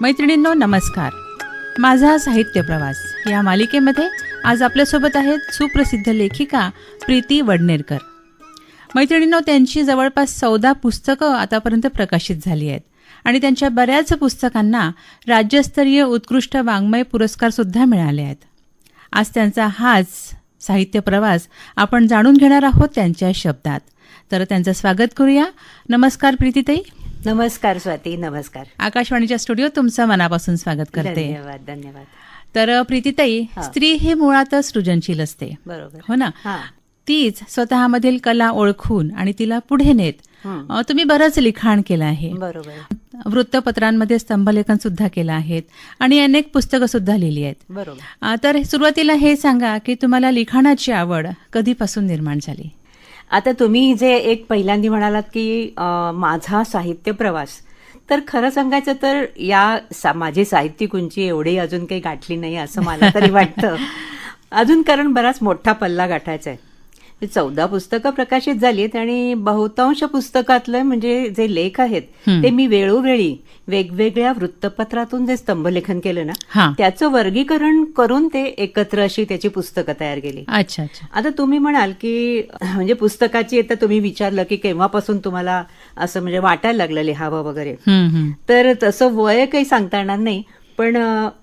मैत्रिणींनो नमस्कार. माझा साहित्य प्रवास या मालिकेमध्ये आज आपल्यासोबत आहेत सुप्रसिद्ध लेखिका प्रीती वडनेरकर. मैत्रिणींनो, त्यांची जवळपास 14 पुस्तकं आतापर्यंत प्रकाशित झाली आहेत आणि त्यांच्या बऱ्याच पुस्तकांना राज्यस्तरीय उत्कृष्ट वाङ्मय पुरस्कारसुद्धा मिळाले आहेत. आज त्यांचा हाच साहित्य प्रवास आपण जाणून घेणार आहोत त्यांच्या शब्दात. तर त्यांचं स्वागत करूया. नमस्कार प्रीतीताई. नमस्कार स्वाती. नमस्कार. आकाशवाणीच्या स्टुडिओत तुमचं मनापासून स्वागत करते. धन्यवाद. धन्यवाद. तर प्रीतीताई, स्त्री ही मुळातच सृजनशील असते, बरोबर हो ना? तीच स्वतःमधील कला ओळखून आणि तिला पुढे नेत तुम्ही बरंच लिखाण केलं आहे. बरोबर. वृत्तपत्रांमध्ये स्तंभलेखन सुद्धा केलं आहे आणि अनेक पुस्तकं सुद्धा लिहिली आहेत. बरोबर. तर सुरुवातीला हे सांगा की तुम्हाला लिखाणाची आवड कधीपासून निर्माण झाली? आता तुम्ही जे एक पहिल्यांदा म्हणालात की माझा साहित्य प्रवास, तर खरं सांगायचं तर माझी साहित्यिक उंची एवढी अजून काही गाठली नाही असं मला तरी वाटतं अजून, कारण बराच मोठा पल्ला गाठायचा आहे. 14 पुस्तकं प्रकाशित झाली आहेत आणि बहुतांश पुस्तकातलं म्हणजे जे लेख आहेत ते मी वेळोवेळी वेगवेगळ्या वृत्तपत्रातून जे स्तंभलेखन केलं ना, त्याचं वर्गीकरण करून ते एकत्र अशी त्याची पुस्तकं तयार केली. अच्छा अच्छा. आता तुम्ही म्हणाल की म्हणजे पुस्तकाची, आता तुम्ही विचारलं की केव्हापासून तुम्हाला असं म्हणजे वाटायला लागलं लिहावं वगैरे, तर तसं वय काही सांगता येणार नाही, पण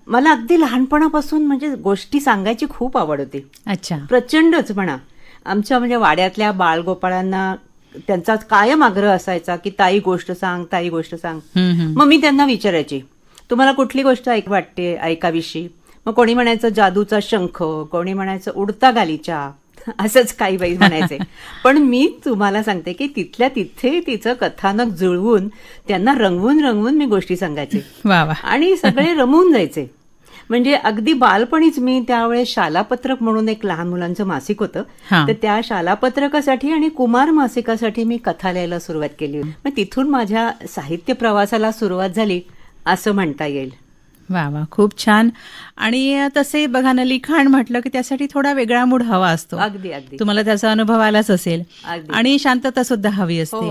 मला अगदी लहानपणापासून म्हणजे गोष्टी सांगायची खूप आवड होती. अच्छा. प्रचंडच म्हणा. आमच्या म्हणजे वाड्यातल्या बाळगोपाळांना त्यांचा कायम आग्रह असायचा की ताई गोष्ट सांग, ताई गोष्ट सांग. मग मी त्यांना विचारायची, तुम्हाला कुठली गोष्ट वाटते ऐकाविषयी? मग कोणी म्हणायचं जादूचा शंख, कोणी म्हणायचं उडता गालीचा, असंच काही बाई म्हणायचे. पण मी तुम्हाला सांगते की तिथल्या तिथे तिचं कथानक जुळवून त्यांना रंगवून रंगवून मी गोष्टी सांगायचे आणि सगळे रमून जायचे. म्हणजे अगदी बालपणीच मी त्यावेळेस शालापत्रक म्हणून एक लहान मुलांचं मासिक होतं, तर त्या शालापत्रकासाठी आणि कुमार मासिकासाठी मी कथा लिहायला सुरुवात केली. मग तिथून माझ्या साहित्य प्रवासाला सुरुवात झाली असं म्हणता येईल. वा वा, खूप छान. आणि तसे बघा ना, लिखाण म्हटलं की त्यासाठी थोडा वेगळा मूड हवा असतो. अगदी अगदी. तुम्हाला त्याचा अनुभव आलाच असेल. आणि शांतता सुद्धा हवी असते.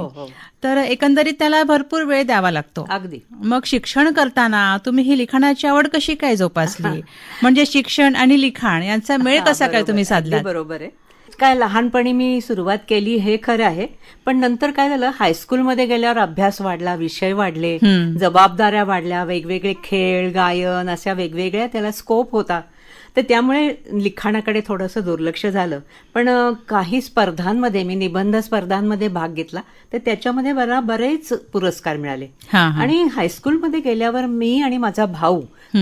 तर एकंदरीत त्याला भरपूर वेळ द्यावा लागतो. अगदी. मग शिक्षण करताना तुम्ही ही लिखाणाची आवड कशी काय जोपासली? म्हणजे शिक्षण आणि लिखाण यांचा मेळ कसा काय तुम्ही साधला? बरोबर आहे. काय लहानपणी मी सुरुवात केली हे खरं आहे, पण नंतर काय झालं, हायस्कूलमध्ये गेल्यावर अभ्यास वाढला, विषय वाढले, जबाबदाऱ्या वाढल्या, वेगवेगळे खेळ, गायन, अशा वेगवेगळ्या त्याला स्कोप होता, तर त्यामुळे लिखाणाकडे थोडंसं दुर्लक्ष झालं. पण काही स्पर्धांमध्ये, मी निबंध स्पर्धांमध्ये भाग घेतला, तर त्याच्यामध्ये मला बरेच पुरस्कार मिळाले. आणि हायस्कूलमध्ये गेल्यावर मी आणि माझा भाऊ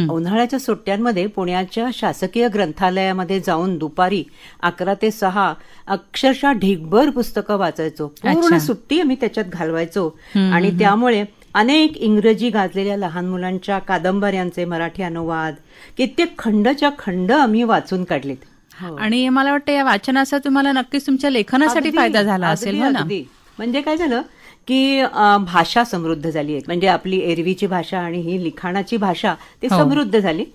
उन्हाळ्याच्या सुट्ट्यांमध्ये पुण्याच्या शासकीय ग्रंथालयामध्ये जाऊन दुपारी 11 ते 6 अक्षरशः ढिगभर पुस्तकं वाचायचो. पूर्ण सुट्टी आम्ही त्याच्यात घालवायचो. आणि त्यामुळे अनेक इंग्रजी गाजलेल्या लहान मुलांच्या कादंबऱ्यांचे मराठी अनुवाद, कित्येक खंडच्या खंड आम्ही वाचून काढलेत. आणि मला वाटतं या वाचनाचा तुम्हाला नक्कीच तुमच्या लेखनासाठी फायदा झाला असेल ना? म्हणजे काय झालं की भाषा समृद्ध झाली. म्हणजे आपली एरवीची भाषा आणि ही लिखाणाची भाषा ती समृद्ध झाली.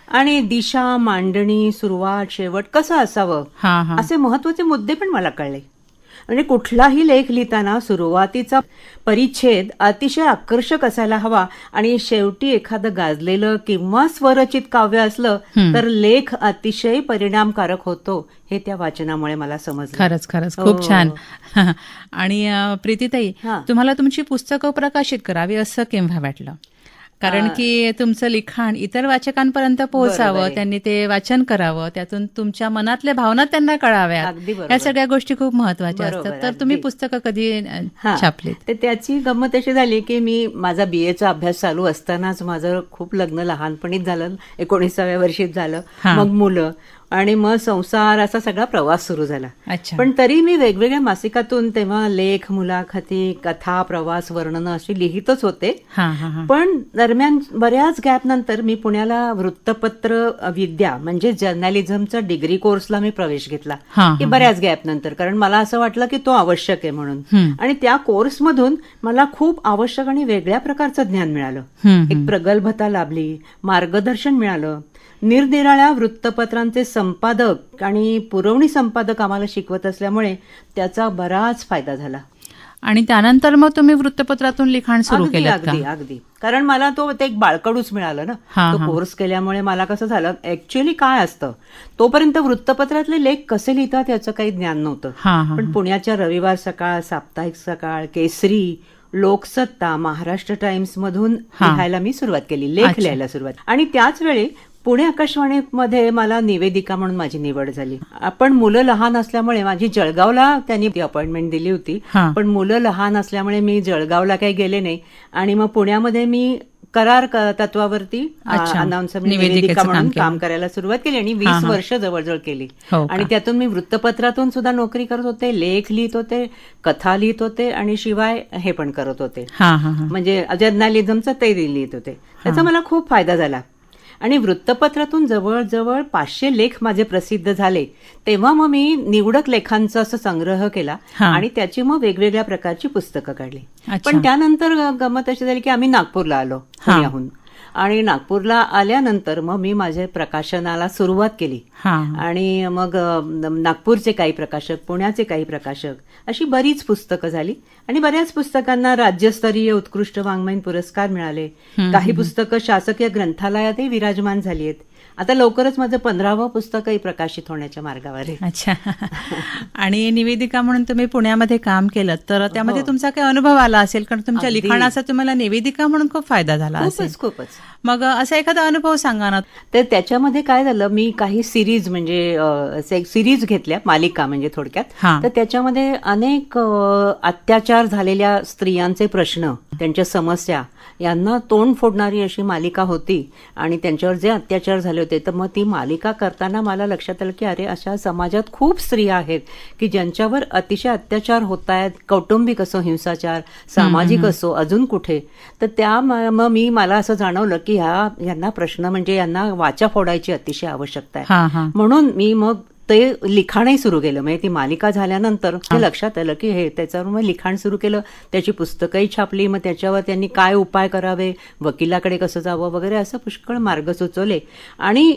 आणि दिशा, मांडणी, सुरुवात, शेवट कसं असावं असे महत्वाचे मुद्दे पण मला कळले. म्हणजे कुठलाही लेख लिहिताना सुरुवातीचा परिच्छेद अतिशय आकर्षक असायला हवा आणि शेवटी एखादं गाजलेलं किंवा स्वरचित काव्य असलं तर लेख अतिशय परिणामकारक होतो, हे त्या वाचनामुळे मला समजलं. खरंच खरंच खूप छान. आणि प्रीतीताई, तुम्हाला तुमची पुस्तकं प्रकाशित करावी असं केव्हा वाटलं? कारण की तुमचं लिखाण इतर वाचकांपर्यंत पोहोचावं, त्यांनी ते वाचन करावं, त्यातून तुमच्या मनातल्या भावना त्यांना कळाव्यात, या सगळ्या गोष्टी खूप महत्वाच्या असतात. तर तुम्ही पुस्तकं कधी छापलीत? तर त्याची गंमत अशी झाली की मी माझा BA अभ्यास चालू असतानाच माझं खूप लग्न लहानपणीच झालं, 19व्या वर्षीच झालं, मग मुलं आणि मग संसार, असा सगळा प्रवास सुरू झाला. पण तरी मी वेगवेगळ्या मासिकातून तेव्हा लेख, मुलाखती, कथा, प्रवास, वर्णनं अशी लिहितच होते. पण दरम्यान बऱ्याच गॅप नंतर मी पुण्याला वृत्तपत्र विद्या म्हणजे जर्नलिझमचा डिग्री कोर्सला मी प्रवेश घेतला, की बऱ्याच गॅप नंतर, कारण मला असं वाटलं की तो आवश्यक आहे म्हणून. आणि त्या कोर्समधून मला खूप आवश्यक आणि वेगळ्या प्रकारचं ज्ञान मिळालं. एक प्रगल्भता लाभली, मार्गदर्शन मिळालं. निरनिराळ्या वृत्तपत्रांचे संपादक आणि पुरवणी संपादक आम्हाला शिकवत असल्यामुळे त्याचा बराच फायदा झाला. आणि त्यानंतर मग तुम्ही वृत्तपत्रातून लिखाण सुरू अगदी केलं का? अगदी अगदी. कारण मला तो ते एक बाळकडूच मिळालं ना. हा, तो हा. कोर्स केल्यामुळे मला कसं झालं, ऍक्च्युअली काय असतं, तोपर्यंत वृत्तपत्रातले लेख कसे लिहितात याचं काही ज्ञान नव्हतं. हा, हा. पण पुण्याच्या रविवार सकाळ, साप्ताहिक सकाळ, केसरी, लोकसत्ता, महाराष्ट्र टाइम्स मधून हा. लिहायला मी सुरुवात केली, लेख अच्छा. लिहायला सुरुवात. आणि त्याच वेळी पुणे आकाशवाणीमध्ये मला निवेदिका म्हणून माझी निवड झाली. आपण मुलं लहान असल्यामुळे माझी जळगावला त्यांनी ती अपॉइंटमेंट दिली होती, हा. पण मुलं लहान असल्यामुळे मी जळगावला काही गेले नाही. आणि मग पुण्यामध्ये मी करार तत्वावरती अच्छा. अनाउन्सर निवेदिकेचं निवेदिका म्हणून काम केलं. काम करायला सुरुवात केली आणि हा, 20 हा. वर्ष जवळजवळ केली. हो का? आणि त्यातून मी वृत्तपत्रातून सुद्धा नोकरी करत होते, लेख लिहित होते, कथा लिहित होते आणि शिवाय हे पण करत होते, हा, हा, हा. म्हणजे जर्नालिझमचं ते लिहित होते. त्याचा मला खूप फायदा झाला. आणि वृत्तपत्रातून जवळजवळ 500 लेख माझे प्रसिद्ध झाले. तेव्हा मग मी निवडक लेखांचा असं संग्रह केला हा. आणि त्याची मग वेगवेगळ्या प्रकारची पुस्तकं काढली. अच्छा. पण त्यानंतर गमत अशी झाली की आम्ही नागपूरला आलो हा. पुण्याहून. आणि नागपूरला आल्यानंतर मग मी माझ्या प्रकाशनाला सुरुवात केली. हा. आणि मग नागपूरचे काही प्रकाशक, पुण्याचे काही प्रकाशक, अशी बरीच पुस्तकं झाली. आणि बऱ्याच पुस्तकांना राज्यस्तरीय उत्कृष्ट वाङ्मयीन पुरस्कार मिळाले. काही पुस्तकं शासकीय ग्रंथालयातही विराजमान झाली आहेत. आता लवकरच माझं 15वं पुस्तकही प्रकाशित होण्याच्या मार्गावर आहे. अच्छा. आणि निवेदिका म्हणून तुम्ही पुण्यामध्ये काम केलं, तर त्यामध्ये हो. तुमचा काही अनुभव आला असेल, कारण तुमच्या अगदी. लिखाणाचा तुम्हाला निवेदिका म्हणून खूप फायदा झाला असेल. खूपच खूपच. मग असा एखादा अनुभव सांगा ना. तर त्याच्यामध्ये काय झालं, मी काही सिरीज म्हणजे सिरीज घेतल्या, मालिका म्हणजे थोडक्यात. हा. तर त्याच्यामध्ये अनेक अत्याचार झालेल्या स्त्रियांचे प्रश्न, त्यांच्या समस्या यांना तोंड फोडणारी अशी मालिका होती. आणि त्यांच्यावर जे अत्याचार झाले होते, तर मग ती मालिका करताना मला लक्षात आलं की अरे, अशा समाजात खूप स्त्रिया आहेत की ज्यांच्यावर अतिशय अत्याचार होत आहेत, कौटुंबिक असो हिंसाचार, सामाजिक असो, अजून कुठे. तर त्या मग मला असं जाणवलं की यांना प्रश्न म्हणजे यांना वाचा फोडायची अतिशय आवश्यकता आहे. हा, हा. म्हणून मी मग ते लिखाणही सुरू केलं. म्हणजे ती मालिका झाल्यानंतर ते लक्षात आलं की हे, त्याच्यावर मग लिखाण सुरू केलं. त्याची पुस्तकंही छापली. मग त्याच्यावर त्यांनी काय उपाय करावे, वकिलाकडे कसं जावं वगैरे, असं पुष्कळ मार्ग सुचवले. आणि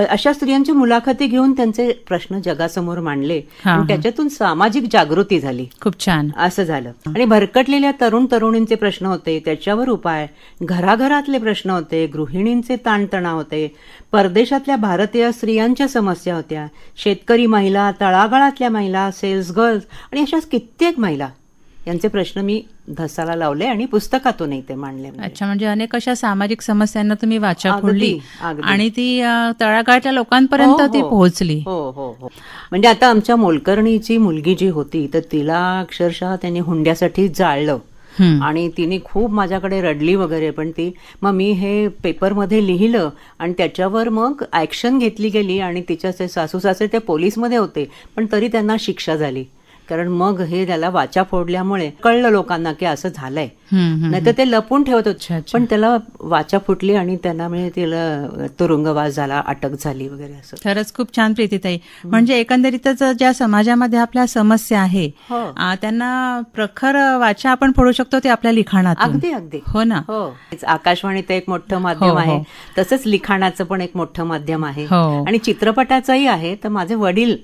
अशा स्त्रियांची मुलाखती घेऊन त्यांचे प्रश्न जगासमोर मांडले. हा, आणि हा. त्याच्यातून सामाजिक जागृती झाली. खूप छान. असं झालं. आणि भरकटलेल्या तरुण तरुणींचे प्रश्न होते, त्याच्यावर उपाय. घराघरातले प्रश्न होते, गृहिणींचे ताणतणाव होते, परदेशातल्या भारतीय स्त्रियांच्या समस्या होत्या, शेतकरी महिला, तळागाळातल्या महिला, सेल्स गर्ल्स आणि अशाच कित्येक महिला यांचे प्रश्न मी धसाला लावले आणि पुस्तकातूनही ते मांडले. अच्छा, म्हणजे अनेक अशा सामाजिक समस्यांना तुम्ही वाचा अगदी, फोडली अगदी. आणि ती तळागाळच्या लोकांपर्यंत ती पोहोचली. हो हो हो. म्हणजे आता आमच्या मोलकर्णीची मुलगी जी होती, तर तिला अक्षरशः त्यांनी हुंड्यासाठी जाळलं. आणि तिने खूप माझ्याकडे रडली वगैरे. पण मग मी हे पेपरमध्ये लिहिलं आणि त्याच्यावर मग ऍक्शन घेतली गेली. आणि तिच्या सासू सासरे ते पोलीसमध्ये होते, पण तरी त्यांना शिक्षा झाली. कारण मग हे त्याला वाचा फोडल्यामुळे कळलं लोकांना की असं झालंय. नाहीतर ते लपून ठेवत होते. पण त्याला वाचा फुटली आणि त्यांना म्हणजे तिला तुरुंगवास झाला, अटक झाली वगैरे असं. खरंच खूप छान प्रीतीताई. म्हणजे एकंदरीतच ज्या समाजामध्ये आपल्या समस्या आहे, हो. त्यांना प्रखर वाचा आपण फोडू शकतो ते आपल्या लिखाणातून. अगदी अगदी. हो ना. हो. आकाशवाणीचं एक मोठं माध्यम हो. आहे, तसंच लिखाणाचं पण एक मोठं माध्यम आहे. हो. आणि चित्रपटाचंही आहे. तर माझे वडील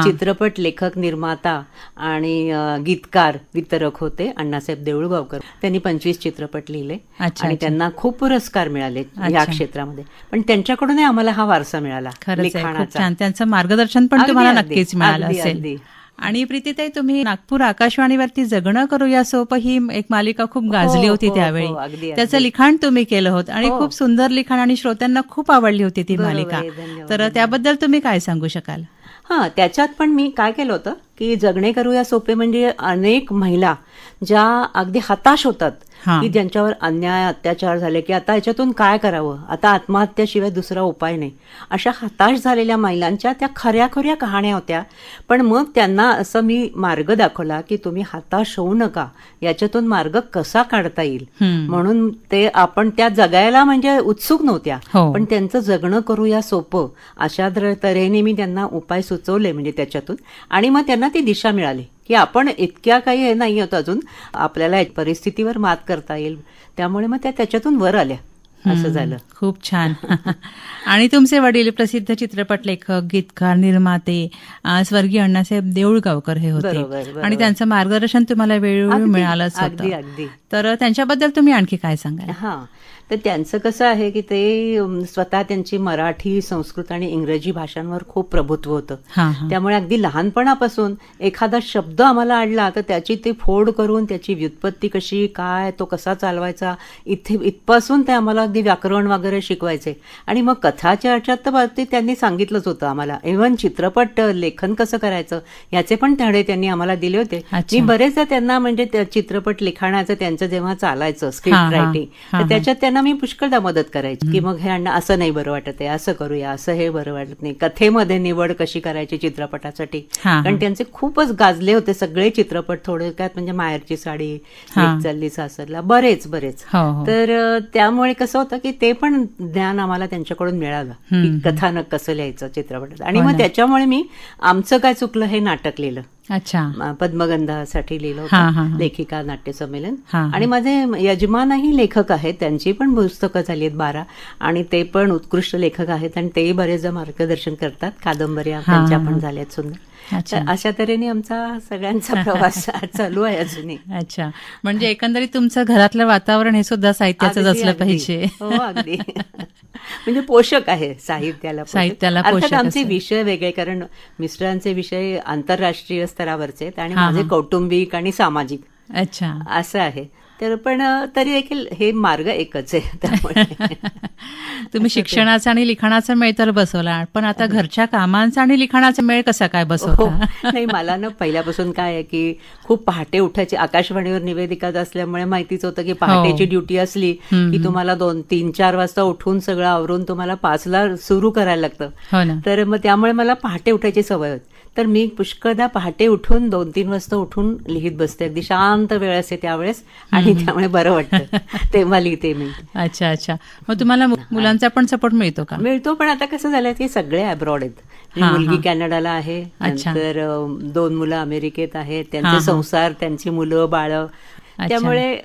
चित्रपट लेखक, निर्माता आणि गीतकार, वितरक होते, अण्णासाहेब देऊळगावकर. त्यांनी 25 चित्रपट लिहिले. अच्छा, आणि अच्छा. त्यांना खूप पुरस्कार मिळाले या अच्छा. क्षेत्रामध्ये. पण त्यांच्याकडूनही आम्हाला हा वारसा मिळाला खरंच आहे, खूप लिखाणाचा. छान. त्यांचं मार्गदर्शन पण अगदी, तुम्हाला अगदी. नक्कीच मिळालं अगदी, असेल. अगदी. आणि प्रीतीताई, तुम्ही नागपूर आकाशवाणीवरती जगणं करूया सोपं ही एक मालिका खूप गाजली होती हो, त्यावेळी. हो, अगदी, त्याचं अगदी. लिखाण तुम्ही केलं होतं आणि हो. खूप सुंदर लिखाण आणि श्रोत्यांना खूप आवडली होती ती बरोबर मालिका. आहे, धन्यवाद, तर धन्यवाद. त्याबद्दल तुम्ही काय सांगू शकाल? हा, त्याच्यात पण मी काय केलं होतं की जगणे करूया सोपे म्हणजे अनेक महिला ज्या अगदी हताश होतात हा. की ज्यांच्यावर अन्याय अत्याचार झाले की आता याच्यातून काय करावं, आता आत्महत्येशिवाय दुसरा उपाय नाही, अशा हताश झालेल्या महिलांच्या त्या खऱ्या कहाण्या होत्या. पण मग त्यांना असं मी मार्ग दाखवला की तुम्ही हताश होऊ नका, याच्यातून मार्ग कसा काढता येईल. म्हणून ते आपण त्या जगायला म्हणजे उत्सुक नव्हत्या, हो. पण त्यांचं जगणं करूया सोपं अशा तऱ्हेने मी त्यांना उपाय सुचवले म्हणजे त्याच्यातून. आणि मग त्यांना ती दिशा मिळाली की आपण इतक्या काही हे नाही होत अजून, आपल्याला एक परिस्थितीवर मात करता येईल. त्यामुळे मग त्या त्याच्यातून वर आल्या. असं झालं. खूप छान. आणि तुमचे वडील प्रसिद्ध चित्रपट लेखक, गीतकार, निर्माते स्वर्गीय अण्णासाहेब देऊळगावकर हे होते. बरोबर. आणि त्यांचं मार्गदर्शन तुम्हाला वेळोवेळी मिळालंच अगदी होतं. अगदी. तर त्यांच्याबद्दल तुम्ही आणखी काय सांगाल? हा, तर त्यांचं कसं आहे की ते स्वतः त्यांची मराठी, संस्कृत आणि इंग्रजी भाषांवर खूप प्रभुत्व होतं. त्यामुळे अगदी लहानपणापासून एखादा शब्द आम्हाला आडला तर त्याची ते फोड करून त्याची व्युत्पत्ती कशी, काय, तो कसा चालवायचा, इथपासून ते आम्हाला अगदी व्याकरण वगैरे शिकवायचे. आणि मग कथाच्या ह्याच्यात बाबतीत त्यांनी सांगितलंच होतं आम्हाला. इव्हन चित्रपट लेखन कसं करायचं याचे पण धडे त्यांनी आम्हाला दिले होते. मी बरेचदा त्यांना म्हणजे चित्रपट लिखाणाचं त्यांचं जेव्हा चालायचं स्क्रिप्ट रायटिंग, तर त्याच्यात त्यांना मी पुष्कळदा मदत करायची की मग हे अण्णा असं नाही बरं वाटत आहे, असं करूया, असं हे बरं वाटत नाही, कथेमध्ये निवड कशी करायची चित्रपटासाठी. कारण त्यांचे खूपच गाजले होते सगळे चित्रपट. थोडक्यात म्हणजे माहेरची साडी, चालली सासरला, बरेच. तर त्यामुळे कसं होतं की ते पण ज्ञान आम्हाला त्यांच्याकडून मिळालं की कथानक कसं लिहायचं चित्रपटात. आणि मग त्याच्यामुळे मी आमचं काय चुकलं हे नाटक लिहिलं. अच्छा. पद्मगंधासाठी लिहिलं होतं, लेखिका नाट्य संमेलन. आणि माझे यजमानही लेखक आहेत, त्यांची पण पुस्तकं झाली आहेत 12, आणि ते पण उत्कृष्ट लेखक आहेत आणि तेही बरेचदा मार्गदर्शन करतात. कादंबऱ्या त्यांच्या पण झाल्यात सुंदर. अशा तऱ्हेने आमचा सगळ्यांचा प्रवास चालू आहे अजूनही. अच्छा, म्हणजे एकंदरीत तुमचं घरातलं वातावरण हे सुद्धा साहित्याचं असलं पाहिजे. हो, अगदी. म्हणजे पोषक आहे साहित्याला. अर्थात आमचे विषय वेगळे, कारण मिस्टरांचे विषय आंतरराष्ट्रीय स्तरावरचे आहेत आणि माझे कौटुंबिक आणि सामाजिक. अच्छा, असं आहे. तर पण तरी देखील हे मार्ग एकच आहे. त्यामुळे तुम्ही शिक्षणाचा आणि लिखाणाचा मेळ तर बसवला, पण आता घरच्या कामांचा आणि लिखाणाचा मेळ कसा काय बसवता? नाही, मला ना पहिल्यापासून काय आहे की खूप पहाटे उठायची. आकाशवाणीवर निवेदिका असल्यामुळे माहितीच होतं की पहाटेची ड्युटी असली की तुम्हाला 2-3-4 वाजता उठून सगळं आवरून तुम्हाला 5ला सुरू करायला लागतं. तर मग त्यामुळे मला पहाटे उठायची सवय होती. तर मी पुष्कळदा पहाटे उठून 2-3 वाजता उठून लिहित बसते. अगदी शांत वेळ असते त्यावेळेस, आणि त्यामुळे बरं वाटतं तेव्हा लिहिते मी. अच्छा. मग तुम्हाला मुलांचा पण सपोर्ट मिळतो का? मिळतो, पण आता कसं झालं की सगळे अब्रॉड आहेत. मुलगी कॅनडाला आहे, नंतर 2 मुलं अमेरिकेत आहेत, त्यांचे संसार, त्यांची मुलं बाळ. त्यामुळे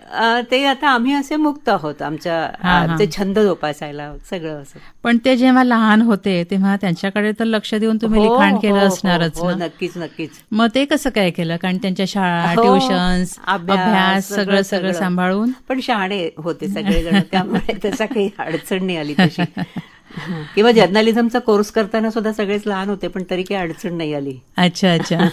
ते आता आम्ही असे मुक्त आहोत आमचे छंद जोपासायला, सगळं असं. पण ते जेव्हा लहान होते तेव्हा त्यांच्याकडे तर लक्ष देऊन तुम्ही लिखाण केलं असणारच. नक्कीच. मग ते कसं काय केलं? कारण त्यांच्या शाळा, ट्युशन्स, अभ्यास सगळं सांभाळून. पण शहाणे होते सगळेजण, त्यामुळे त्याचा काही अडचण नाही आली तशी. किंवा जर्नलिझमचा कोर्स करताना सुद्धा सगळेच लहान होते, पण तरी काही अडचण नाही आली. अच्छा.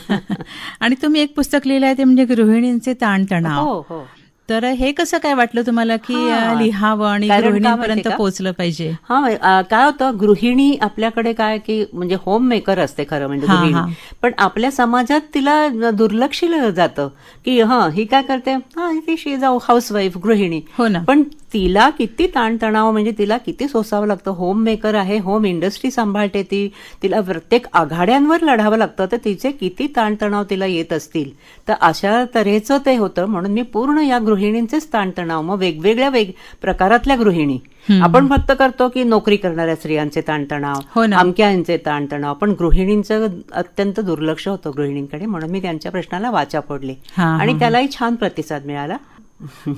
आणि तुम्ही एक पुस्तक लिहिलं आहे ते म्हणजे गृहिणींचे ताणतणाव. हो. तर हे कसं काय वाटलं तुम्हाला की लिहावं आणि गृहिणींपर्यंत पोहोचलं पाहिजे? काय होतं, गृहिणी आपल्याकडे काय की म्हणजे होम मेकर असते खरं म्हणजे गृहिणी, पण आपल्या समाजात तिला दुर्लक्षिलं जातं की ही काय करते, ती शी इज अ हाऊसवाईफ, गृहिणी. हो ना. पण तिला किती ताणतणाव, म्हणजे तिला किती सोसावं लागतं. होम मेकर आहे, होम इंडस्ट्री सांभाळते तिला प्रत्येक आघाड्यांवर लढावं लागतं, तर तिचे किती ताणतणाव तिला येत असतील. तर अशा तऱ्हेचं ते होतं. म्हणून मी पूर्ण या गृहिणींचेच ताणतणाव, मग वेगवेगळ्या प्रकारातल्या गृहिणी. आपण फक्त करतो की नोकरी करणाऱ्या स्त्रियांचे ताणतणाव, अमक्यांचे ताणतणाव, पण गृहिणींचं अत्यंत दुर्लक्ष होतं गृहिणींकडे. म्हणून मी त्यांच्या प्रश्नाला वाचा फोडली आणि त्यालाही छान प्रतिसाद मिळाला.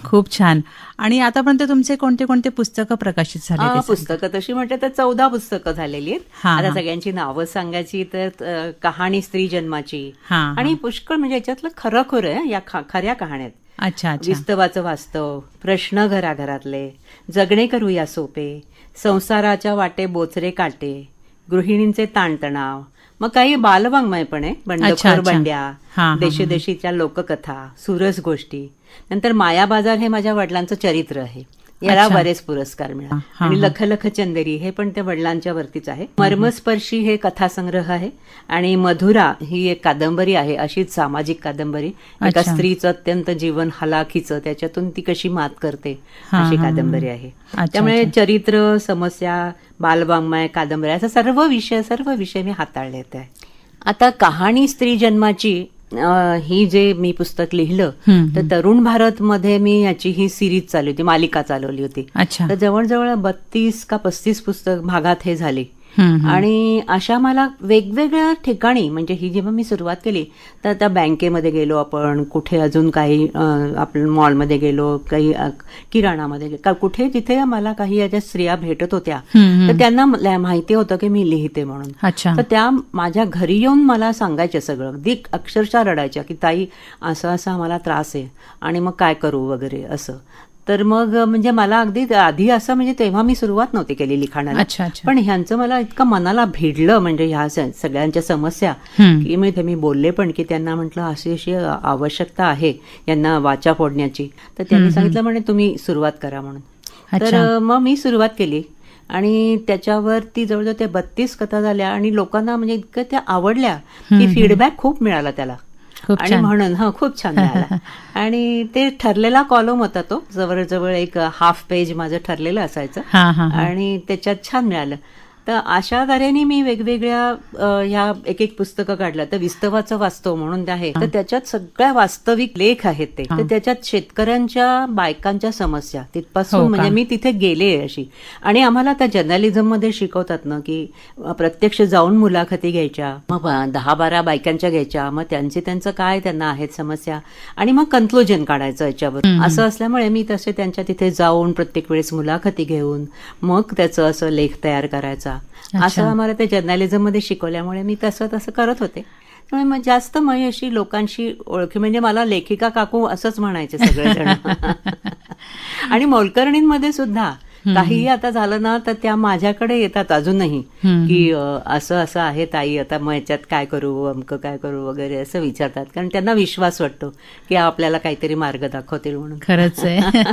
खूप छान. आणि आतापर्यंत तुमचे कोणते कोणते पुस्तकं प्रकाशित झाले? पुस्तकं तशी म्हटलं तर 14 पुस्तकं झालेली आहेत. आता सगळ्यांची नावं सांगायची तर कहाणी स्त्री जन्माची, आणि पुष्कळ म्हणजे याच्यातलं खरं या खऱ्या कहाण्यात. अच्छा. विस्तवाचं वास्तव, प्रश्न घराघरातले, जगणे करूया सोपे, संसाराच्या वाटे बोचरे काटे, गृहिणींचे ताणतणाव, मग काही बालवाङ्मय पण आहे, बंडखोर बंड्या, देशोदेशीच्या लोककथा, सुरस गोष्टी. नंतर माया बाजार हे माझ्या वडिलांचं चरित्र आहे, याला बरेच पुरस्कार मिळाले. आणि लख लख चंदेरी हे पण त्या वडिलांच्या वरतीच आहे. मर्मस्पर्शी हे कथासंग्रह आहे, आणि मधुरा ही एक कादंबरी आहे, अशीच सामाजिक कादंबरी. एका स्त्रीचं अत्यंत जीवन हलाखीचं, त्याच्यातून ती कशी मात करते अशी कादंबरी आहे. त्यामुळे चरित्र, समस्या, बालवाङ्मय, कादंबरी असा सर्व विषय मी हाताळले आहे. आता कहाणी स्त्री जन्माची ही जे मी पुस्तक लिहिलं, तर तरुण भारत मध्ये मी याची ही सिरीज चालू होती, मालिका चालवली होती. तर जवळजवळ 32 का 35 पुस्तक भागात हे झाले. आणि अशा मला वेगवेगळ्या ठिकाणी, म्हणजे ही जेव्हा मी सुरुवात केली तर त्या बँकेमध्ये गेलो आपण, कुठे अजून काही आपण मॉलमध्ये गेलो, काही किराणामध्ये गेलो, कुठे जिथे मला काही याच्या स्त्रिया भेटत होत्या तर त्यांना माहिती होतं की मी लिहिते म्हणून. तर त्या माझ्या घरी येऊन मला सांगायच्या सगळं, अगदी अक्षरशः रडायच्या की ताई असं असं मला त्रास आहे आणि मग काय करू वगैरे असं. तर मग म्हणजे मला अगदी आधी असं, म्हणजे तेव्हा मी सुरुवात नव्हती केली लिखाणाला, पण ह्यांचं मला इतकं मनाला भिडलं, म्हणजे ह्या सगळ्यांच्या समस्या, की मी बोलले पण की त्यांना म्हटलं अशी अशी आवश्यकता आहे यांना वाचा फोडण्याची. तर त्यांनी सांगितलं म्हणे तुम्ही सुरुवात करा म्हणून. तर मग मी सुरुवात केली आणि त्याच्यावरती जवळजवळ ते 32 कथा झाल्या आणि लोकांना म्हणजे इतकं त्या आवडल्या की फीडबॅक खूप मिळाला त्याला. आणि म्हणून खूप छान मिळाला. आणि ते ठरलेला कॉलम होता तो, जवळजवळ एक हाफ पेज माझं ठरलेलं असायचं आणि त्याच्यात छान मिळालं. तर अशा तऱ्हेने मी वेगवेगळ्या ह्या एक एक पुस्तकं काढलं. तर विस्तवाचं वास्तव म्हणून आहे, तर त्याच्यात सगळ्या वास्तविक लेख आहेत ते. तर त्याच्यात शेतकऱ्यांच्या बायकांच्या समस्या तिथपासून, म्हणजे मी तिथे गेले अशी. आणि आम्हाला त्या जर्नलिझम मध्ये शिकवतात ना की प्रत्यक्ष जाऊन मुलाखती घ्यायच्या, मग 10-12 बायकांच्या घ्यायच्या, मग त्यांचं काय त्यांना आहेत समस्या, आणि मग कन्क्लुजन काढायचं याच्यावर. असं असल्यामुळे मी तसे त्यांच्या तिथे जाऊन प्रत्येक वेळेस मुलाखती घेऊन मग त्याचं असं लेख तयार करायचा. असं आम्हाला ते जर्नलिझम मध्ये शिकवल्यामुळे मी तसं करत होते. त्यामुळे मग जास्त अशी लोकांशी ओळखी, म्हणजे मला लेखिका काकू असंच म्हणायचे सगळेजण. आणि मोलकरणींमध्ये सुद्धा काहीही आता झालं ना तर त्या माझ्याकडे येतात अजूनही की असं असं आहे ताई, आता मग याच्यात काय करू, अमकं काय करू वगैरे असं विचारतात. कारण त्यांना विश्वास वाटतो की आपल्याला काहीतरी मार्ग दाखवतील म्हणून. खरंच आहे.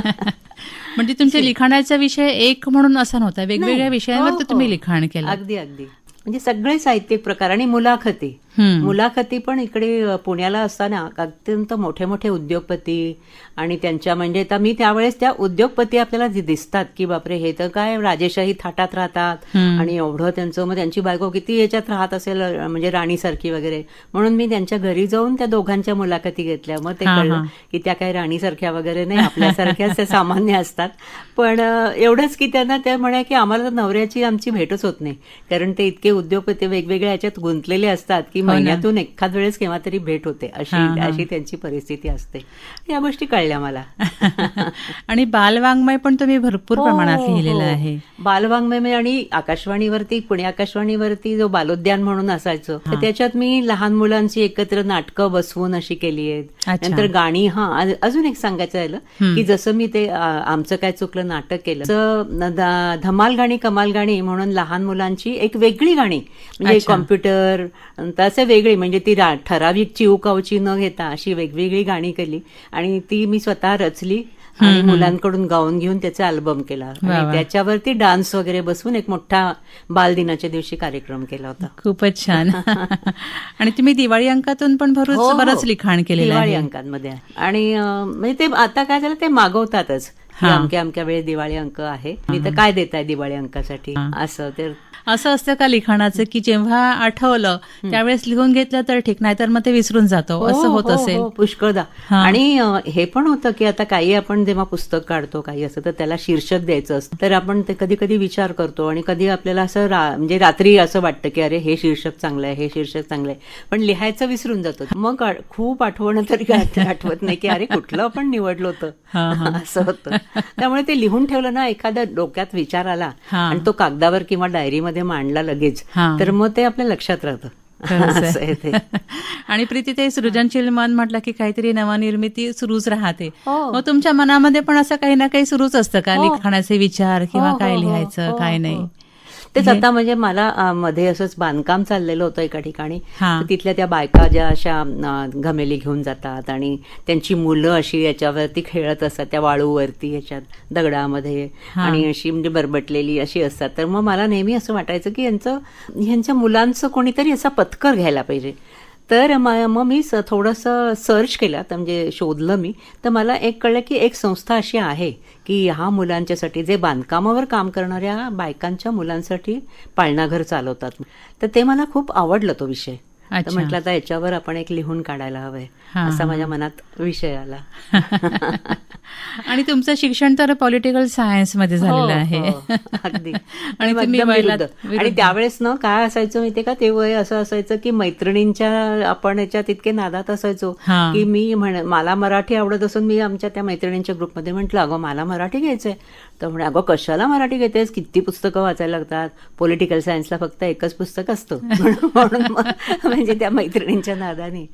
म्हणजे तुमच्या लिखाणाचा विषय एक म्हणून असा नव्हता, वेगवेगळ्या विषयांवर तुम्ही लिखाण केलं. अगदी अगदी, म्हणजे सगळे साहित्यिक प्रकार. आणि मुलाखती पण इकडे पुण्याला असताना अत्यंत मोठे मोठे उद्योगपती आणि त्यांच्या, म्हणजे आता मी त्यावेळेस त्या उद्योगपती आपल्याला दिसतात की बापरे हे तर काय राजेशाही थाटात राहतात आणि एवढं त्यांचं, मग त्यांची बायको किती याच्यात राहत असेल, म्हणजे राणीसारखी वगैरे. म्हणून मी त्यांच्या घरी जाऊन त्या दोघांच्या मुलाखती घेतल्या. मग ते कळलं की त्या काही राणीसारख्या वगैरे नाही, आपल्यासारख्याच त्या सामान्य असतात. पण एवढंच की त्यांना त्या म्हणाल्या की आम्हाला तर नवऱ्याची आमची भेटच होत नाही, कारण ते इतके उद्योगपती वेगवेगळ्या याच्यात गुंतलेले असतात की महिन्यातून एखाद वेळेस केव्हा तरी भेट होते, अशी त्यांची परिस्थिती असते. या गोष्टी कळल्या मला. आणि बालवाङ्मय पण तुम्ही भरपूर प्रमाणात लिहिलेलं आहे. बालवाङ्मय आणि आकाशवाणीवरती, पुणे आकाशवाणीवरती जो बालोद्यान म्हणून असायचं, तर त्याच्यात मी लहान मुलांची एकत्र नाटकं बसवून अशी केली आहेत. नंतर गाणी. अजून एक सांगायचं राहिलं की जसं मी ते आमचं काय चुकलं नाटक केलं, धमाल गाणी कमाल गाणी म्हणून लहान मुलांची एक वेगळी गाणी, म्हणजे कॉम्प्युटर तसे वेगळी, म्हणजे ती ठराविक चिवकावची न घेता अशी वेगवेगळी गाणी केली आणि ती मी स्वतः रचली आणि मुलांकडून गाऊन घेऊन त्याचा अल्बम केला. आणि त्याच्यावरती डान्स वगैरे बसवून एक मोठा बालदिनाच्या दिवशी कार्यक्रम केला होता. खूपच छान. आणि तुम्ही दिवाळी अंकातून पण बरंच लिखाण केलेलं आहे. दिवाळी अंकांमध्ये. आणि म्हणजे ते आता काय झालं, ते मागवतातच की अमक्या वेळेस दिवाळी अंक आहे, मी तर काय देताय दिवाळी अंकासाठी, असं. तर असं असतं का लिखाणाचं की जेव्हा आठवलं त्यावेळेस लिहून घेतलं तर ठीक, नाही तर मग ते विसरून जातो, असं होत असेल? पुष्कळदा. आणि हे पण होतं की आता काही आपण जेव्हा पुस्तक काढतो काही असं, तर त्याला शीर्षक द्यायचं असतं, तर आपण ते कधी कधी विचार करतो आणि कधी आपल्याला असं म्हणजे रात्री असं वाटतं की अरे हे शीर्षक चांगलं आहे, हे शीर्षक चांगलं आहे, पण लिहायचं विसरून जातो. मग खूप आठवण तरी आठवत नाही की अरे कुठलं आपण निवडलं होतं, असं होतं. त्यामुळे ते लिहून ठेवलं ना, एखाद्या डोक्यात विचार आला आणि तो कागदावर किंवा डायरीमध्ये मांडला लगेच, तर मग ते आपल्या लक्षात राहतं. आणि प्रीती, ते सृजनशील मन म्हटलं की काहीतरी नवनिर्मिती सुरूच राहते. मग तुमच्या मनामध्ये पण असं काही ना काही सुरूच असतं का, लिखाणाचे विचार किंवा काय लिहायचं काय नाही? तेच आता म्हणजे मला मध्ये असंच बांधकाम चाललेलं होतं एका ठिकाणी, तिथल्या त्या बायका ज्या अशा घमेली घेऊन जातात आणि त्यांची मुलं अशी याच्यावरती खेळत असतात, त्या वाळूवरती याच्यात दगडामध्ये, आणि अशी म्हणजे बरबटलेली अशी असतात. तर मग मला नेहमी असं वाटायचं की ह्यांच्या मुलांचं कोणीतरी असा पत्कर घ्यायला पाहिजे. तर मग मी थोडंसं सर्च केलं, तर म्हणजे शोधलं मी, तर मला एक कळलं की एक संस्था अशी आहे की ह्या मुलांच्यासाठी, जे बांधकामावर काम करणाऱ्या बायकांच्या मुलांसाठी पाळणाघर चालवतात. तर ते मला खूप आवडलं तो विषय. तर अच्छा. म्हटलं आता याच्यावर आपण एक लिहून काढायला हवंय, हा, असा हा. माझ्या मनात विषय आला. आणि तुमचं शिक्षण तर पॉलिटिकल सायन्स मध्ये झालेलं आहे. हो, अगदी. आणि तुम्ही एकदम वयाला- विरुद्ध. आणि त्यावेळेस ना काय असायचं माहितीये का, ते वय असं असायचं की मैत्रिणींच्या आपण याच्यात इतके नादात असायचो हा. की मला मराठी आवडत असून मी आमच्या त्या मैत्रिणींच्या ग्रुपमध्ये म्हटलं, अगं मला मराठी घ्यायचंय. तर म्हणे, अगं कशाला मराठी घेतेस, किती पुस्तकं वाचायला लागतात, पॉलिटिकल सायन्सला फक्त एकच पुस्तक असतं. म्हणून मग म्हणजे त्या मैत्रिणींच्या नादाने.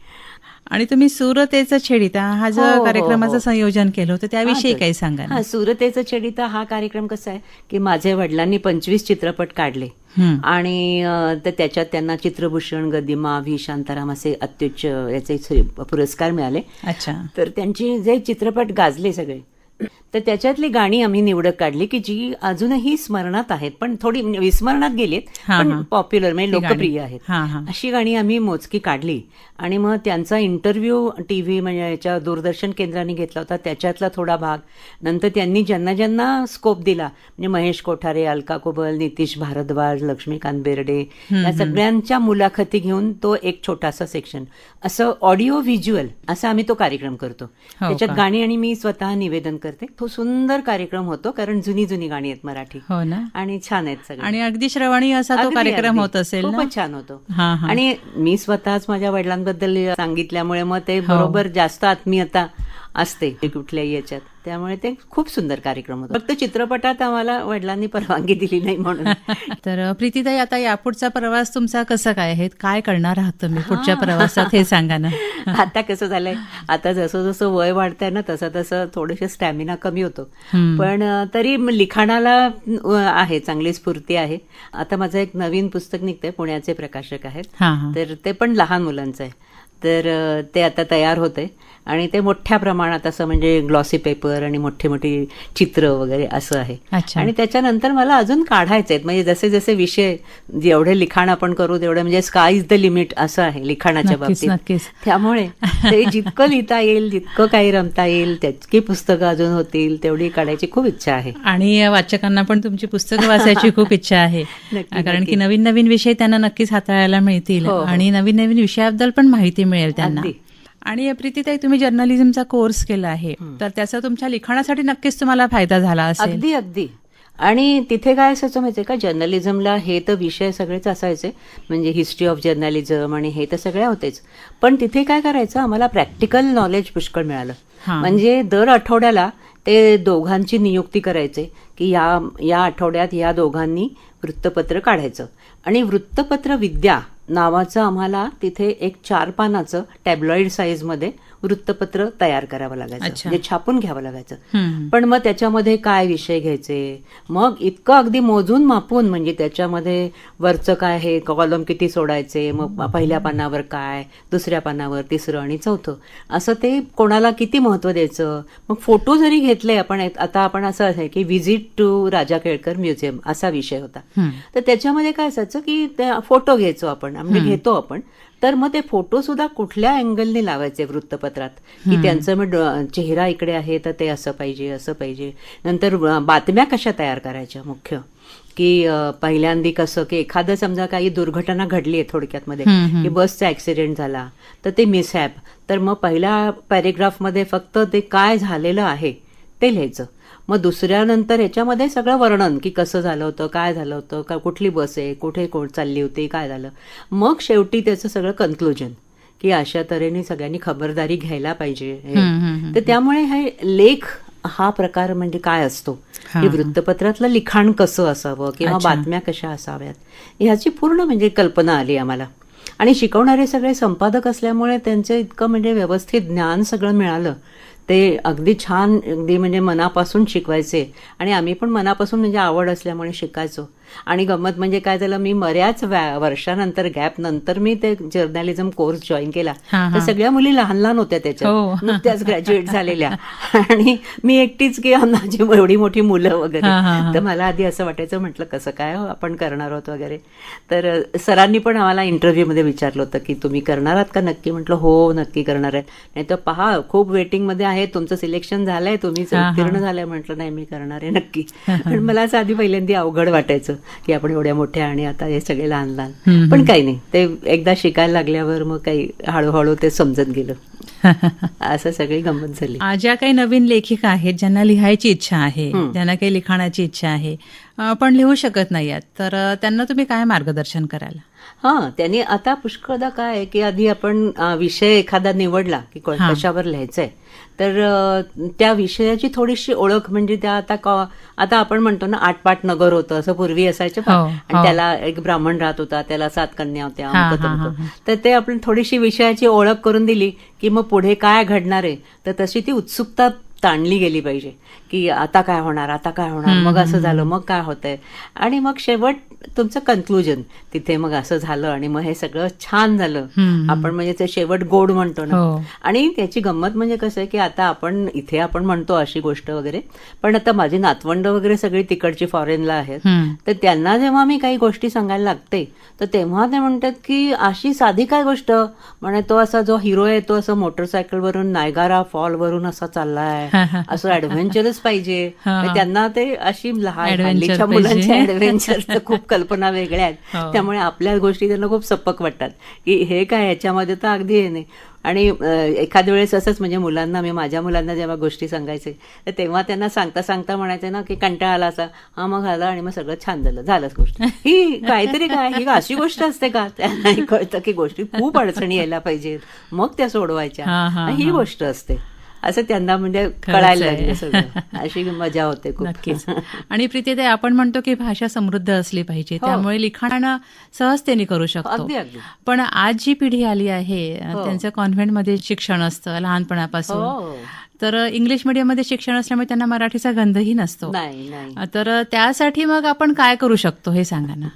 आणि तुम्ही सुरतेचं छेडिता हा जो हो, हो, कार्यक्रमाचं हो. संयोजन केलं होतं त्याविषयी काही सांगा ना. हा, सुरतेचं छेडिता हा कार्यक्रम कसा आहे की माझ्या वडिलांनी 25 चित्रपट काढले आणि तर त्याच्यात त्यांना चित्रभूषण, गदिमा, व्ही शांताराम असे अत्युच्च याचे पुरस्कार मिळाले. अच्छा. तर त्यांची जे चित्रपट गाजले सगळे, तर त्याच्यातली गाणी आम्ही निवडक काढली की जी अजूनही स्मरणात आहेत, पण थोडी विस्मरणात गेलीत, हा, पण हा. पॉप्युलर म्हणजे ती गाणी. लोकप्रिय आहेत. हा, हा. अशी गाणी आम्ही मोजकी काढली आणि मग त्यांचा इंटरव्ह्यू टीव्ही म्हणजे याच्या दूरदर्शन केंद्राने घेतला होता, त्याच्यातला थोडा भाग. नंतर त्यांनी ज्यांना ज्यांना स्कोप दिला म्हणजे महेश कोठारे, अलका कुबल, नितीश भारद्वाज, लक्ष्मीकांत बेर्डे या सगळ्यांच्या मुलाखती घेऊन तो एक छोटासा सेक्शन असं ऑडिओ व्हिज्युअल असा आम्ही तो कार्यक्रम करतो. त्याच्यात का? गाणी आणि मी स्वतः निवेदन करते. तो सुंदर कार्यक्रम होतो कारण जुनी जुनी गाणी आहेत मराठी. हो ना. आणि छान आहेत सगळे. आणि अगदी श्रवणी असा तो अगदी, कार्यक्रम अगदी. होत असेल ना. खूपच छान होतो. हा, हा. आणि मी स्वतःच माझ्या वडिलांबद्दल सांगितल्यामुळे मग ते बरोबर जास्त आत्मीयता असते कुठल्याही याच्यात, त्यामुळे ते खूप सुंदर कार्यक्रम होता. फक्त चित्रपटात आम्हाला वडिलांनी परवानगी दिली नाही म्हणून. तर प्रीतीताई, आता यापुढचा प्रवास तुमचा कसा काय आहे, काय करणार आहात तुम्ही पुढच्या प्रवासात हे सांगा ना. आता कसं झालंय, आता जसं जसं वय वाढतंय ना तसं तसं थोडेसे स्टॅमिना कमी होतो, पण तरी लिखाणाला आहे चांगली स्फूर्ती आहे. आता माझं एक नवीन पुस्तक निघतंय, पुण्याचे प्रकाशक आहेत, हा, हा. तर ते पण लहान मुलांचं आहे. तर ते आता तयार होतंय आणि ते मोठ्या प्रमाणात असं म्हणजे ग्लॉसी पेपर आणि मोठी मोठी चित्र वगैरे असं आहे. अच्छा. आणि त्याच्यानंतर मला अजून काढायचे आहेत, म्हणजे जसे जसे विषय जेवढे लिखाण आपण करू तेवढे म्हणजे स्काय इज द लिमिट असं आहे लिखाणाच्या नक्कीच, बाबतीत. नक्कीच. त्यामुळे ते जितकं लिहिता येईल, जितकं काही रमता येईल, त्याची पुस्तकं अजून होतील तेवढी काढायची खूप इच्छा आहे. आणि वाचकांना पण तुमची पुस्तकं वाचायची खूप इच्छा आहे. नक्की, कारण नक्की. की नवीन नवीन विषय त्यांना नक्कीच हाताळायला मिळतील हो, हो. आणि नवीन नवीन विषयाबद्दल पण माहिती मिळेल त्यांना. अगदी. आणि प्रीतीताई, तुम्ही जर्नलिझमचा कोर्स केला आहे, तर त्याचा तुमच्या लिखाणासाठी नक्कीच तुम्हाला फायदा झाला असेल. अगदी अगदी. आणि तिथे काय असायचं माहितीये का, जर्नलिझमला हे तर विषय सगळेच असायचे, म्हणजे हिस्ट्री ऑफ जर्नलिझम आणि हे तर सगळे होतेच, पण तिथे काय करायचं, आम्हाला प्रॅक्टिकल नॉलेज पुष्कळ मिळालं. हा. म्हणजे दर आठवड्याला ते दोघांची नियुक्ती करायचे की या आठवड्यात या दोघांनी वृत्तपत्र काढायचं. आणि वृत्तपत्र विद्या नावाचं आम्हाला तिथे एक 4 पानाचं टॅब्लॉइड साईजमध्ये वृत्तपत्र तयार करावं लागायचं, अच्छा. म्हणजे छापून घ्यावं लागायचं. हम्म. पण मग त्याच्यामध्ये काय विषय घ्यायचे, मग इतकं अगदी मोजून मापून, म्हणजे त्याच्यामध्ये वरचं काय आहे, कॉलम किती सोडायचे, मग पहिल्या पानावर काय, दुसऱ्या पानावर तिसरं आणि चौथं, असं ते कोणाला किती महत्व द्यायचं. मग फोटो जरी घेतले आपण, आता आपण असं आहे की visit to Raja Kelkar museum असा विषय होता, तर त्याच्यामध्ये काय असायचं की फोटो घ्यायचो आपण, म्हणजे घेतो आपण, तर मग ते फोटो सुद्धा कुठल्या अँगलने लावायचे वृत्तपत्रात, की त्यांचं मग चेहरा इकडे आहे तर ते असं पाहिजे असं पाहिजे. नंतर बातम्या कशा तयार करायच्या, मुख्य की पहिल्यांदी कसं की एखादं समजा काही दुर्घटना घडली आहे थोडक्यात मध्ये, की बसचा ऍक्सिडेंट झाला तर ते मिसहॅप, तर मग पहिल्या पॅरेग्राफमध्ये फक्त ते काय झालेलं आहे ते लिहायचं. मग दुसऱ्यानंतर ह्याच्यामध्ये सगळं वर्णन की कसं झालं होतं, काय झालं होतं, का कुठली बस आहे, कुठे कोण चालली होती, काय झालं. मग शेवटी त्याचं सगळं कन्क्लुजन की अशा तऱ्हेने सगळ्यांनी खबरदारी घ्यायला पाहिजे. तर त्यामुळे हे लेख हा प्रकार म्हणजे काय असतो, की वृत्तपत्रातलं लिखाण कसं असावं किंवा बातम्या कशा असाव्यात, ह्याची पूर्ण म्हणजे कल्पना आली आम्हाला. आणि शिकवणारे सगळे संपादक असल्यामुळे त्यांचं इतकं म्हणजे व्यवस्थित ज्ञान सगळं मिळालं. ते अगदी छान, अगदी म्हणजे मनापासून शिकवायचे आणि आम्ही पण मनापासून म्हणजे आवड असल्यामुळे शिकायचो. आणि गंमत म्हणजे काय झालं, मी बऱ्याच वर्षानंतर गॅप नंतर मी ते जर्नलिझम कोर्स जॉईन केला, तर सगळ्या मुली लहान लहान होत्या त्याच्यात, नुकत्याच ग्रॅज्युएट झालेल्या, आणि मी एकटीच की माझी एवढी मोठी मुलं वगैरे. तर मला आधी असं वाटायचं, म्हटलं कसं काय आपण करणार आहोत वगैरे. तर सरांनी पण आम्हाला इंटरव्ह्यूमध्ये विचारलं होतं की तुम्ही करणार आहात का नक्की, म्हटलं हो नक्की करणार आहे, नाही तर पहा खूप वेटिंगमध्ये आहे आहे, तुमचं सिलेक्शन झालंय, तुम्ही उत्तीर्ण झालंय. म्हटलं नाही, मी करणार आहे नक्की. पण मला असं आधी पहिल्यांदा अवघड वाटायचं की आपण एवढ्या मोठ्या आणि आता हे सगळे लहान लहान. पण काही नाही, ते एकदा शिकायला लागल्यावर मग काही हळूहळू ते समजत गेलं. असं सगळी गंमत झाली. ज्या काही नवीन लेखिका आहेत, ज्यांना लिहायची इच्छा आहे, ज्यांना काही लिखाणाची इच्छा आहे, पण लिहू शकत नाहीयेत, तर त्यांना तुम्ही काय मार्गदर्शन कराल? त्यांनी आता पुष्कळदा काय आहे की आधी आपण विषय एखादा निवडला की कशावर लिहायचंय, तर त्या विषयाची थोडीशी ओळख, म्हणजे त्या आता आपण म्हणतो ना, आटपाट नगर होतं असं पूर्वी असायचं, आणि त्याला एक ब्राह्मण राहत होता, त्याला 7 कन्या होत्या, तर ते आपण थोडीशी विषयाची ओळख करून दिली की मग पुढे काय घडणार आहे, तर तशी ती उत्सुकता ताणली गेली पाहिजे की आता काय होणार, आता काय होणार, मग असं झालं, मग काय होतंय, आणि मग शेवट तुमचं कन्क्लुजन तिथे मग असं झालं आणि मग हे सगळं छान झालं. आपण म्हणजे ते शेवट गोड म्हणतो ना. आणि त्याची गंमत म्हणजे कसं आहे की आता आपण इथे आपण म्हणतो अशी गोष्ट वगैरे, पण आता माझी नातवंड वगैरे सगळी तिकडची फॉरेनला आहेत, तर त्यांना जेव्हा मी काही गोष्टी सांगायला लागते तर तेव्हा ते म्हणतात की अशी साधी काय गोष्ट, म्हणे तो असा जो हिरो आहे तो असं मोटरसायकलवरून नायगारा फॉलवरून असा चाललाय, असं ऍडव्हेंचरच पाहिजे. त्यांना ते अशी लहान हल्लीच्या मुलांच्या ऍडव्हेंचर खूप कल्पना वेगळ्या आहेत, त्यामुळे आपल्या गोष्टी त्यांना खूप सपक वाटतात की हे काय, ह्याच्यामध्ये तर अगदी हे नाही. आणि एखाद्या वेळेस असंच म्हणजे मुलांना, मी माझ्या मुलांना जेव्हा गोष्टी सांगायचे तर तेव्हा त्यांना सांगता सांगता म्हणायचे ना की कंटाळा आला असा, मग आला आणि मग सगळं छान झालंच गोष्ट, ही काहीतरी काय, ही अशी गोष्ट असते का. त्यांना कळतं की गोष्टी खूप अडचणी यायला पाहिजेत, मग त्या सोडवायच्या, ही गोष्ट असते, असं त्यांना म्हणजे कळायला लागलं सगळं. अशी मजा होते खूप. नक्कीच. आणि प्रीतीताई, आपण म्हणतो की भाषा समृद्ध असली पाहिजे, त्यामुळे लिखाण सहजतेने करू शकतो. अगदी अगदी. पण आज जी पिढी आली आहे, त्यांचं कॉन्व्हेंटमध्ये शिक्षण असतं लहानपणापासून, तर इंग्लिश मीडियममध्ये शिक्षण असल्यामुळे त्यांना मराठीचा गंधही नसतो. तर त्यासाठी मग आपण काय करू शकतो हे सांगा ना.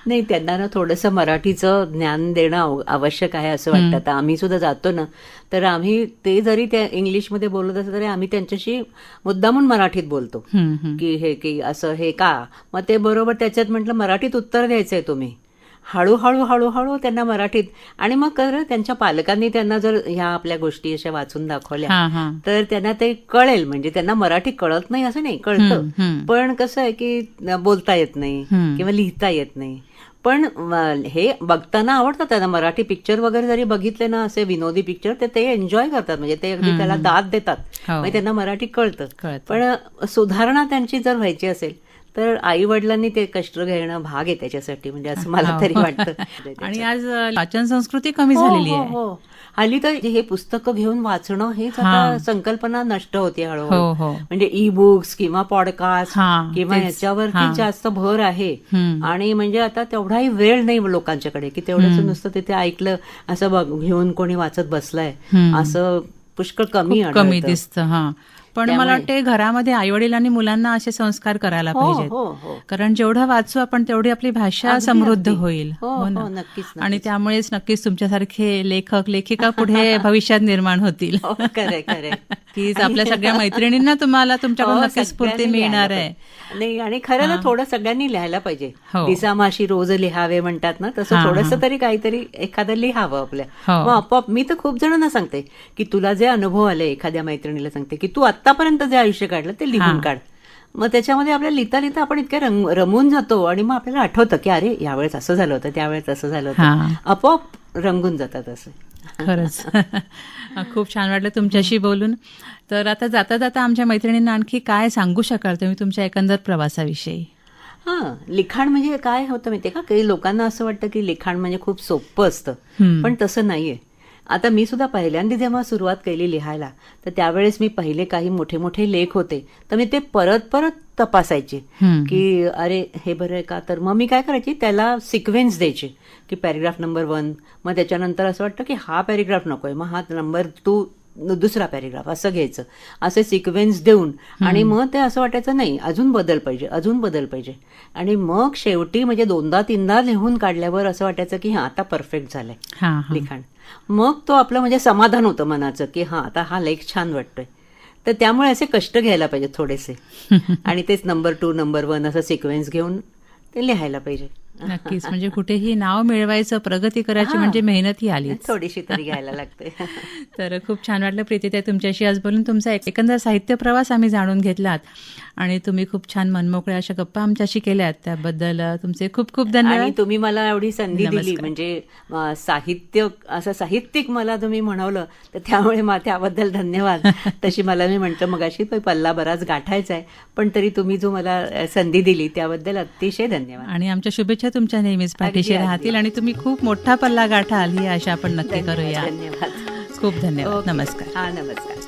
नाही, त्यांना ना थोडंसं मराठीचं ज्ञान देणं आवश्यक आहे असं वाटतं. आता आम्ही सुद्धा जातो ना, तर आम्ही ते जरी त्या इंग्लिशमध्ये बोलत असलं तरी आम्ही त्यांच्याशी मुद्दामून मराठीत बोलतो की हे की असं हे का, मग ते बरोबर त्याच्यात म्हटलं मराठीत उत्तर द्यायचंय तुम्ही, हळूहळू हळूहळू त्यांना मराठीत. आणि मग त्यांच्या पालकांनी त्यांना जर ह्या आपल्या गोष्टी अशा वाचून दाखवल्या तर त्यांना ते कळेल. म्हणजे त्यांना मराठी कळत नाही असं नाही, कळतं, पण कसं आहे की बोलता येत नाही किंवा लिहिता येत नाही. पण हे बघताना आवडतं त्यांना. मराठी पिक्चर वगैरे जरी बघितले ना, असे विनोदी पिक्चर, तर ते एन्जॉय करतात, म्हणजे ते अगदी त्याला दाद देतात, म्हणजे त्यांना मराठी कळतं. पण सुधारणा त्यांची जर व्हायची असेल तर आई वडिलांनी ते कष्ट घेणं भाग आहे त्याच्यासाठी, म्हणजे असं मला तरी वाटतं. आणि आज वाचन संस्कृती कमी झालेली आहे. हल्ली तर हे पुस्तकं घेऊन वाचणं हेच आता संकल्पना नष्ट होते हळूहळू. म्हणजे ई बुक्स किंवा पॉडकास्ट किंवा ह्याच्यावरती जास्त भर आहे. आणि म्हणजे आता तेवढाही वेळ नाही लोकांच्याकडे की तेवढंच नुसतं तिथे ऐकलं असं घेऊन कोणी वाचत बसलाय असं पुष्कळ कमी दिसतं. पण मला वाटते घरामध्ये आईवडिलांनी मुलांना असे संस्कार करायला पाहिजेत, कारण जेवढं वाचू आपण तेवढी आपली भाषा समृद्ध होईल. आणि त्यामुळेच नक्कीच तुमच्यासारखे लेखक लेखिका पुढे भविष्यात निर्माण होतील. की आपल्या सगळ्या मैत्रिणींना तुम्हाला तुमच्याकडून नक्कीच स्फूर्ती मिळणार आहे. नाही, आणि खरं ना थोडं सगळ्यांनी लिहायला पाहिजे. दिसामाशी रोज लिहावे म्हणतात ना, तसं थोडंसं तरी काहीतरी एखादं लिहावं आपल्या. मग आपोआप मी तर खूप जणांना सांगते की तुला जे अनुभव आले, एखाद्या मैत्रिणीला सांगते की तू आतापर्यंत जे आयुष्य काढलं ते लिहून काढ. मग त्याच्यामध्ये आपल्याला लिहिता लिहिता आपण इतके रमून जातो आणि मग आपल्याला आठवतं की अरे यावेळेस असं झालं होतं, त्यावेळेस असं झालं होतं, आपोआप रंगून जातात असं. खरंच खूप छान वाटलं तुमच्याशी बोलून. तर आता जाता जाता आमच्या मैत्रिणींना आणखी काय सांगू शकाल तुम्ही तुमच्या एकंदर प्रवासाविषयी? लिखाण म्हणजे काय होतं माहितीये का, काही लोकांना असं वाटतं की लिखाण म्हणजे खूप सोपं असतं, पण तसं नाहीये. आता मी सुद्धा पहिल्यांदा जेव्हा सुरुवात केली लिहायला, तर त्यावेळेस मी पहिले काही मोठे मोठे लेख होते, तर मी ते परत परत तपासायचे की अरे हे बरं आहे का. तर मग मी काय करायची, त्याला सिक्वेन्स द्यायची की पॅरेग्राफ नंबर 1, मग त्याच्यानंतर असं वाटतं की हा पॅरेग्राफ नकोय, मग हा नंबर 2 दुसरा पॅरेग्राफ असं घ्यायचं, असे सिक्वेन्स देऊन. आणि मग ते असं वाटायचं नाही अजून बदल पाहिजे, अजून बदल पाहिजे. आणि मग शेवटी म्हणजे 2दा-3दा लिहून काढल्यावर असं वाटायचं की आता परफेक्ट झालंय लिखाण. मग तो आपलं म्हणजे समाधान होतं मनाचं की आता हा लेख छान वाटतोय. तर त्यामुळे असे कष्ट घ्यायला पाहिजे थोडेसे, आणि तेच नंबर 2 नंबर 1 असं सिक्वेन्स घेऊन ते लिहायला पाहिजे. नक्कीच. म्हणजे कुठेही नाव मिळवायचं, प्रगती करायची म्हणजे मेहनत ही आलीच. थोडीशी तरी घ्यायला लागते. तर खूप छान वाटलं प्रीतीताई तुमच्याशी आज बोलून. तुमचा एकंदर साहित्य प्रवास आम्ही जाणून घेतलात आणि तुम्ही खूप छान मनमोकळ्या अशा गप्पा आमच्याशी केल्यात, त्याबद्दल तुमचे खूप खूप धन्यवाद. आणि तुम्ही मला एवढी संधी दिली, नमस्कार. म्हणजे साहित्य असं साहित्यिक मला तुम्ही म्हणवलं, तर त्यामुळे त्याबद्दल धन्यवाद. तशी मला मी म्हणतो मगाशी पल्ला बराच गाठायचा आहे, पण तरी तुम्ही जो मला संधी दिली त्याबद्दल अतिशय धन्यवाद. आणि आमच्या शुभेच्छा तुमच्या नेहमीच पाठीशी अगदी. राहतील आणि तुम्ही खूप मोठा पल्ला गाठाल ही आशा आपण नक्की करूया. धन्यवाद. खूप धन्यवाद. नमस्कार. हा, नमस्कार.